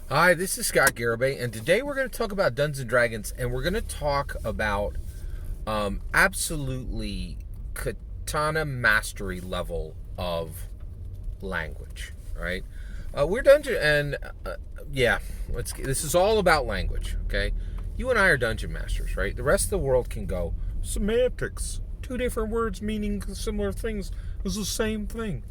Hi, this is Scott Garibay, and today we're going to talk about Dungeons and Dragons, and we're going to talk about absolutely katana mastery level of language. Right? We're dungeon, and yeah, this is all about language. Okay, you and I are dungeon masters, right? The rest of the world can go semantics. Two different words meaning similar things is the same thing.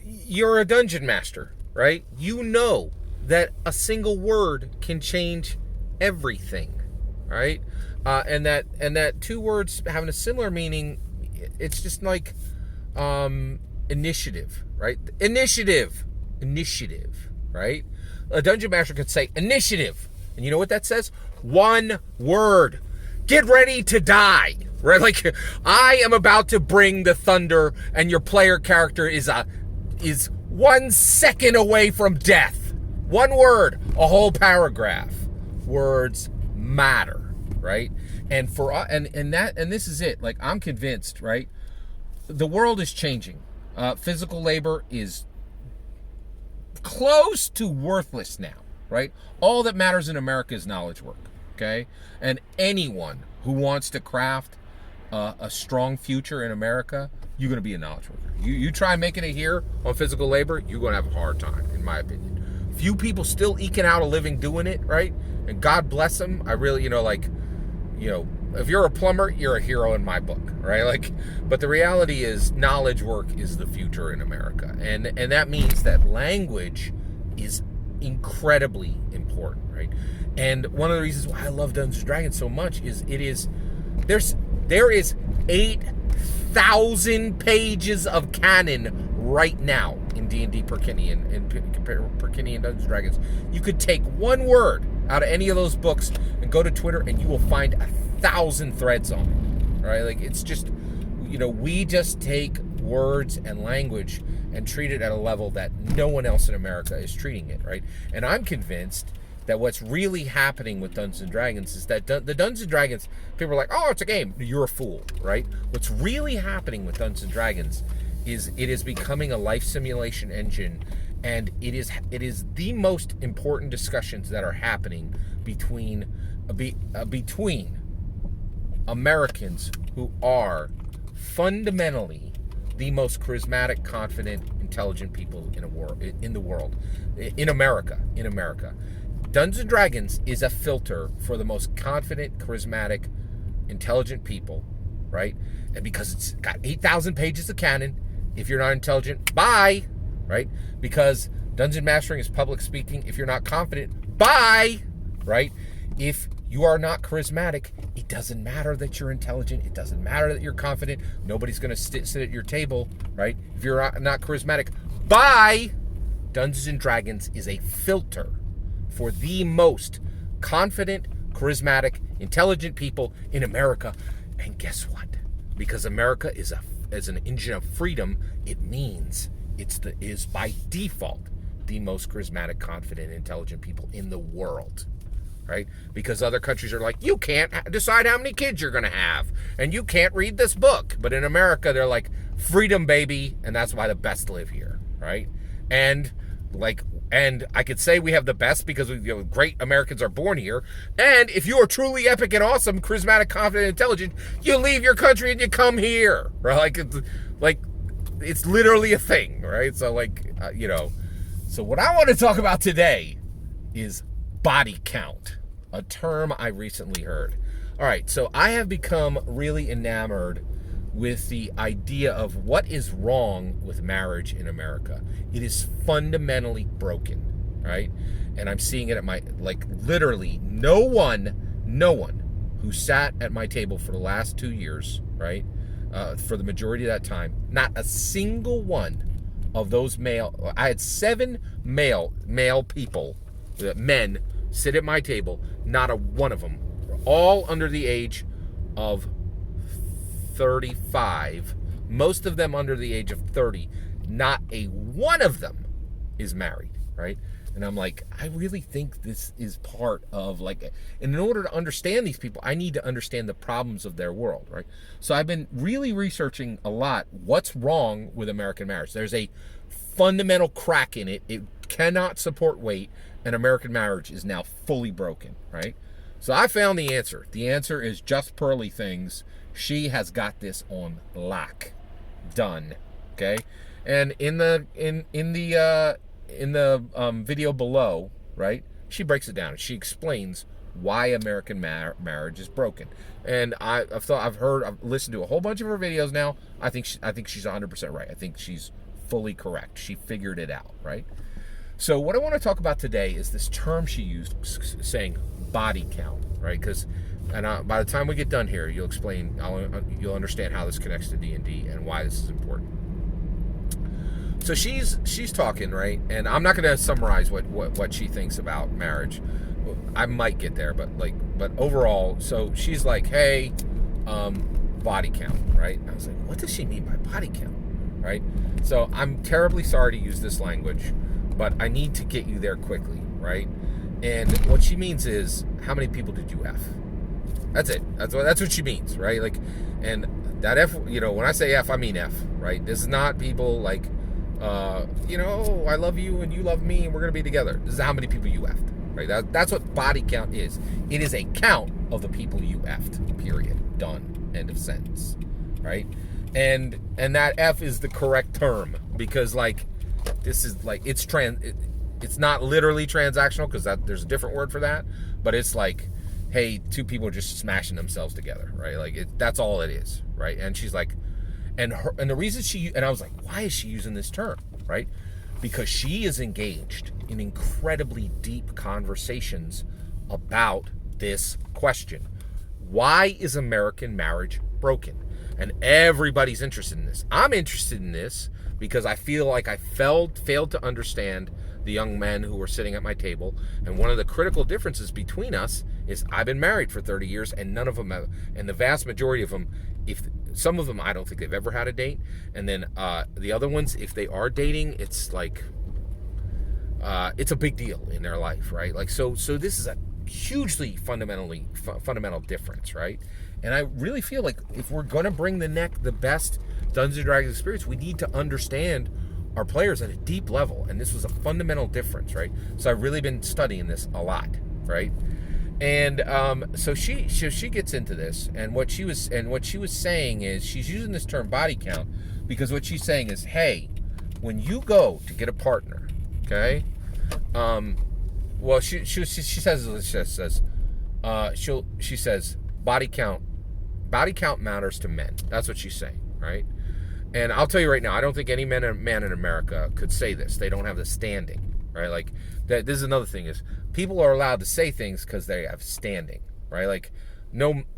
You're a dungeon master, right? You know that a single word can change everything, right? And that two words having a similar meaning, it's just like initiative, right? Initiative, right? A dungeon master could say initiative, and you know what that says? One word. Get ready to die, right? Like, I am about to bring the thunder, and your player character is 1 second away from death. One word, a whole paragraph. Words matter, right? And this is it. Like, I'm convinced, right? The world is changing. Physical labor is close to worthless now, right? All that matters in America is knowledge work, okay? And anyone who wants to craft a strong future in America, you're going to be a knowledge worker. You try making it here on physical labor, you're going to have a hard time, in my opinion. Few people still eking out a living doing it, right? And God bless them. I really, if you're a plumber, you're a hero in my book, right? Like, but the reality is knowledge work is the future in America. And that means that language is incredibly important, right? And one of the reasons why I love Dungeons and Dragons so much is there is 8,000 pages of canon right now in D&D Pearly and Dungeons and Dragons. You could take one word out of any of those books and go to Twitter, and you will find 1,000 threads on it. Right? Like, it's just, we just take words and language and treat it at a level that no one else in America is treating it. Right? And I'm convinced that what's really happening with Dungeons and Dragons is that the Dungeons and Dragons, people are like, oh, it's a game. You're a fool, right? What's really happening with Dungeons and Dragons is it is becoming a life simulation engine, and it is the most important discussions that are happening between Americans who are fundamentally the most charismatic, confident, intelligent people in the world, in America. Dungeons and Dragons is a filter for the most confident, charismatic, intelligent people, right? And because it's got 8,000 pages of canon, if you're not intelligent, bye, right? Because dungeon mastering is public speaking. If you're not confident, bye, right? If you are not charismatic, it doesn't matter that you're intelligent. It doesn't matter that you're confident. Nobody's going to sit at your table, right? If you're not charismatic, bye. Dungeons and Dragons is a filter for the most confident, charismatic, intelligent people in America. And guess what? Because America is an engine of freedom, it means is by default the most charismatic, confident, intelligent people in the world. Right? Because other countries are like, you can't decide how many kids you're going to have, and you can't read this book. But in America, they're like, freedom, baby, and that's why the best live here, right? And I could say we have the best because great Americans are born here. And if you are truly epic and awesome, charismatic, confident, intelligent, you leave your country and you come here, right? It's literally a thing, right? So so what I want to talk about today is body count, a term I recently heard. All right, so I have become really enamored with the idea of what is wrong with marriage in America. It is fundamentally broken, right? And I'm seeing it at literally no one who sat at my table for the last 2 years, right? For the majority of that time, not a single one of those I had 7 male people, men, sit at my table. Not a one of them, all under the age of 35, most of them under the age of 30. Not a one of them is married, right? And I'm like, I really think this is part of and in order to understand these people, I need to understand the problems of their world, right? So I've been really researching a lot what's wrong with American marriage. There's a fundamental crack in it. It cannot support weight, and American marriage is now fully broken, right? So I found the answer. The answer is JustPearlyThings. She has got this on lock. Done. Okay? And in the video below, right, she breaks it down and she explains why American marriage is broken. And I've listened to a whole bunch of her videos now. I think she's 100% right. I think she's fully correct. She figured it out, right? So what I want to talk about today is this term she used, saying body count, right? Because, by the time we get done here, you'll understand how this connects to D&D and why this is important. So she's talking, right? And I'm not going to summarize what she thinks about marriage. I might get there, but overall, so she's like, hey, body count, right? And I was like, what does she mean by body count, right? So I'm terribly sorry to use this language, but I need to get you there quickly, right? And what she means is, how many people did you F? That's it. That's what she means, right? Like, and that F, when I say F, I mean F, right? This is not people like, I love you and you love me and we're going to be together. This is how many people you F'd, right? That's what body count is. It is a count of the people you F'd, period. Done. End of sentence, right? And that F is the correct term because, this is, it's not literally transactional because there's a different word for that, but it's like, hey, two people are just smashing themselves together, right? That's all it is, right? And she's like, and the reason and I was like, why is she using this term, right? Because she is engaged in incredibly deep conversations about this question. Why is American marriage broken? And everybody's interested in this. I'm interested in this because I feel like I failed to understand the young men who were sitting at my table. And one of the critical differences between us is I've been married for 30 years and none of them have, and the vast majority of them, some of them, I don't think they've ever had a date. And then the other ones, if they are dating, it's like, it's a big deal in their life, right? So this is a hugely fundamental difference, right? And I really feel like if we're going to bring the best Dungeons & Dragons experience, we need to understand our players at a deep level. And this was a fundamental difference, right? So I've really been studying this a lot, right? And so she gets into this, and what she was saying is, she's using this term body count because what she's saying is, hey, when you go to get a partner, okay, well, she says body count matters to men. That's what she's saying, right? And I'll tell you right now, I don't think any man in America could say this. They don't have the standing, right? Like, this is another thing is, people are allowed to say things because they have standing, right? Like,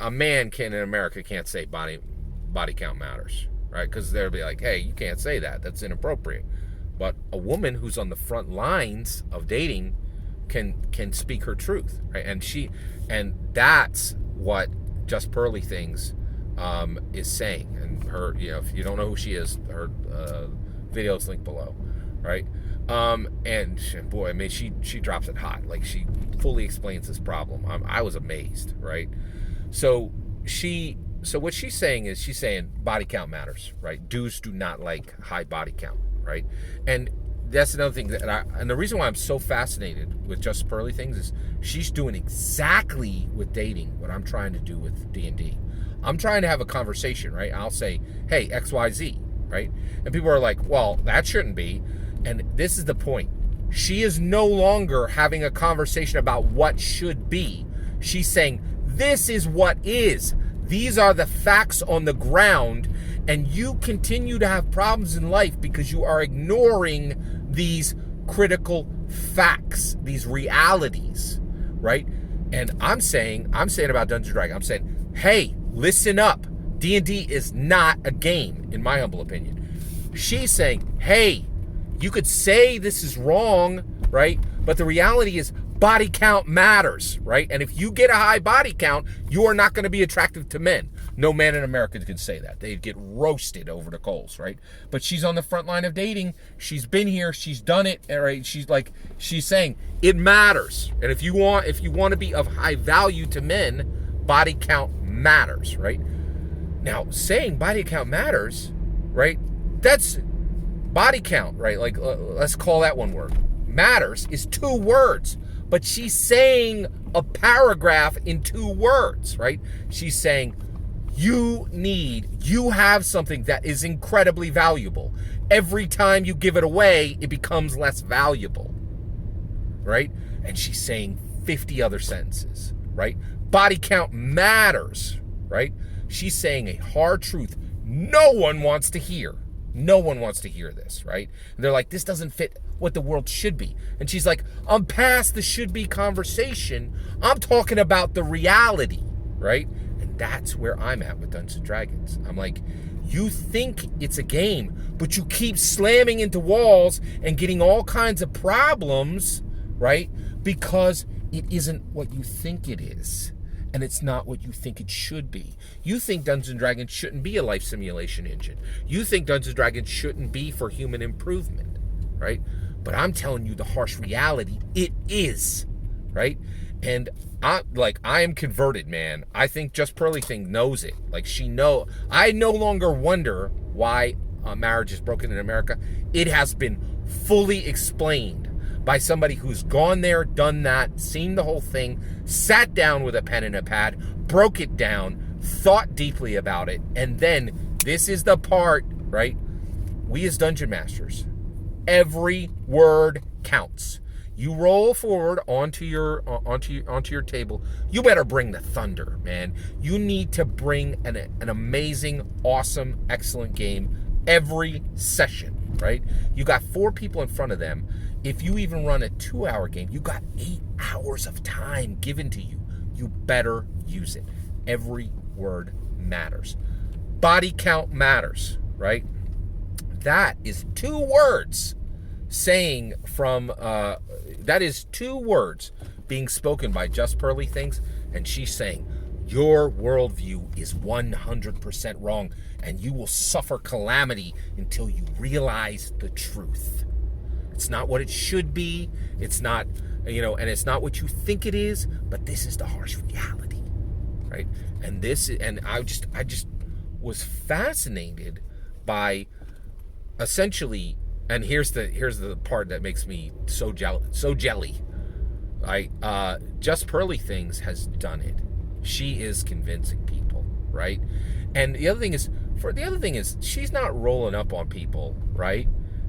a man in America can't say body count matters, right? Because they'll be like, hey, you can't say that. That's inappropriate. But a woman who's on the front lines of dating can speak her truth, right? And that's what JustPearlyThings is saying. And her, if you don't know who she is, her video is linked below, right? And boy, I mean, she drops it hot. Like, she fully explains this problem. I was amazed, right? So what she's saying is, she's saying body count matters, right? Dudes do not like high body count, right? And that's another thing and the reason why I'm so fascinated with JustPearlyThings is she's doing exactly with dating what I'm trying to do with D&D. I'm trying to have a conversation, right? I'll say, hey, XYZ, right? And people are like, well, that shouldn't be. And this is the point. She is no longer having a conversation about what should be. She's saying, this is what is. These are the facts on the ground, and you continue to have problems in life because you are ignoring these critical facts, these realities, right? And I'm saying about Dungeons & Dragons, I'm saying, hey, listen up. D&D is not a game, in my humble opinion. She's saying, hey, you could say this is wrong, right? But the reality is body count matters, right? And if you get a high body count, you are not going to be attractive to men. No man in America can say that. They'd get roasted over the coals, right? But she's on the front line of dating. She's been here. She's done it, right? She's saying it matters. And if you want to be of high value to men, body count matters, right? Now, saying body count matters, right? That's body count, right? Like, let's call that one word. matters is 2 words, but she's saying a paragraph in 2 words, right? She's saying, you have something that is incredibly valuable. Every time you give it away, it becomes less valuable, right? And she's saying 50 other sentences, right? Body count matters, right? She's saying a hard truth no one wants to hear. No one wants to hear this, right? And they're like, this doesn't fit what the world should be. And she's like, I'm past the should be conversation. I'm talking about the reality, right? And that's where I'm at with Dungeons & Dragons. I'm like, you think it's a game, but you keep slamming into walls and getting all kinds of problems, right? Because it isn't what you think it is. And it's not what you think it should be. You think Dungeons & Dragons shouldn't be a life simulation engine. You think Dungeons & Dragons shouldn't be for human improvement, right? But I'm telling you the harsh reality, it is, right? And I am converted, man. I think JustPearlyThings knows it. Like, I no longer wonder why marriage is broken in America. It has been fully explained by somebody who's gone there, done that, seen the whole thing, sat down with a pen and a pad, broke it down, thought deeply about it, and then this is the part, right? We as dungeon masters, every word counts. You roll forward onto your table. You better bring the thunder, man. You need to bring an amazing, awesome, excellent game every session, right? You got 4 people in front of them. If you even run a 2-hour game, you got 8 hours of time given to you. You better use it. Every word matters. Body count matters, right? That is 2 words saying from, that is 2 words being spoken by JustPearlyThings, and she's saying, your worldview is 100% wrong, and you will suffer calamity until you realize the truth. It's not what it should be. It's not, and it's not what you think it is, but this is the harsh reality, right? And I just was fascinated by essentially, and here's the part that makes me so jelly. JustPearlyThings has done it. She is convincing people, right? And the other thing is she's not rolling up on people, right?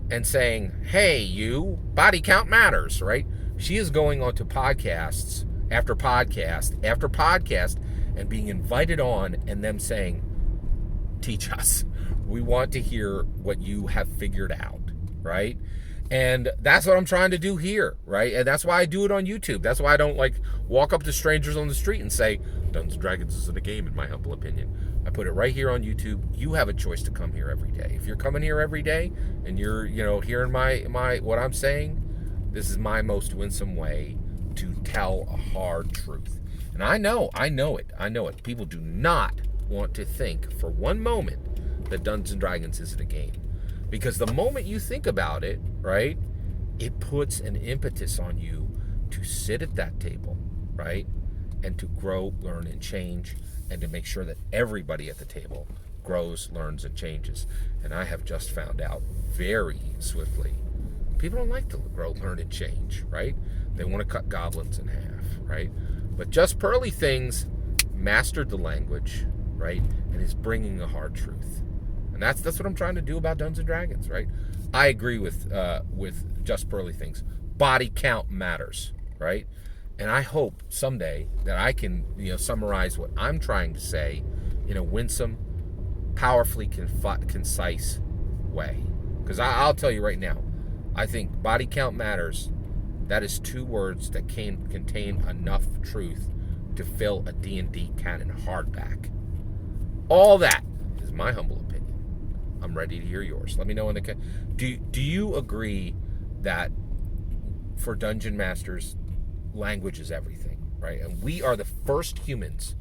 And saying, hey, you, body count matters, right? She is going on to podcasts after podcast after podcast and being invited on and them saying, teach us. We want to hear what you have figured out, right? And that's what I'm trying to do here, right? And that's why I do it on YouTube. That's why I don't walk up to strangers on the street and say, Dungeons & Dragons isn't a game, in my humble opinion. I put it right here on YouTube. You have a choice to come here every day. If you're coming here every day and you're, hearing my what I'm saying, this is my most winsome way to tell a hard truth. And I know it. People do not want to think for one moment that Dungeons & Dragons isn't a game. Because the moment you think about it, right, it puts an impetus on you to sit at that table, right, and to grow, learn, and change, and to make sure that everybody at the table grows, learns, and changes. And I have just found out very swiftly, people don't like to grow, learn, and change, right? They want to cut goblins in half, right? But JustPearlyThings mastered the language, right, and is bringing a hard truth. And that's what I'm trying to do about Dungeons & Dragons, right? I agree with JustPearlyThings. Body count matters, right? And I hope someday that I can, summarize what I'm trying to say in a winsome, powerfully concise way. Because I'll tell you right now, I think body count matters. That is 2 words that can contain enough truth to fill a D&D canon hardback. All that is my humble opinion. I'm ready to hear yours. Let me know in the do you agree that for dungeon masters, language is everything, right? And we are the first humans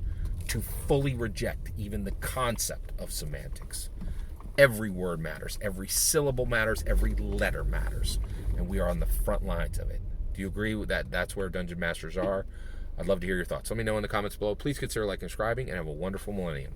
to fully reject even the concept of semantics. Every word matters. Every syllable matters. Every letter matters. And we are on the front lines of it. Do you agree with that? That's where dungeon masters are. I'd love to hear your thoughts. Let me know in the comments below. Please consider liking and subscribing, and have a wonderful millennium.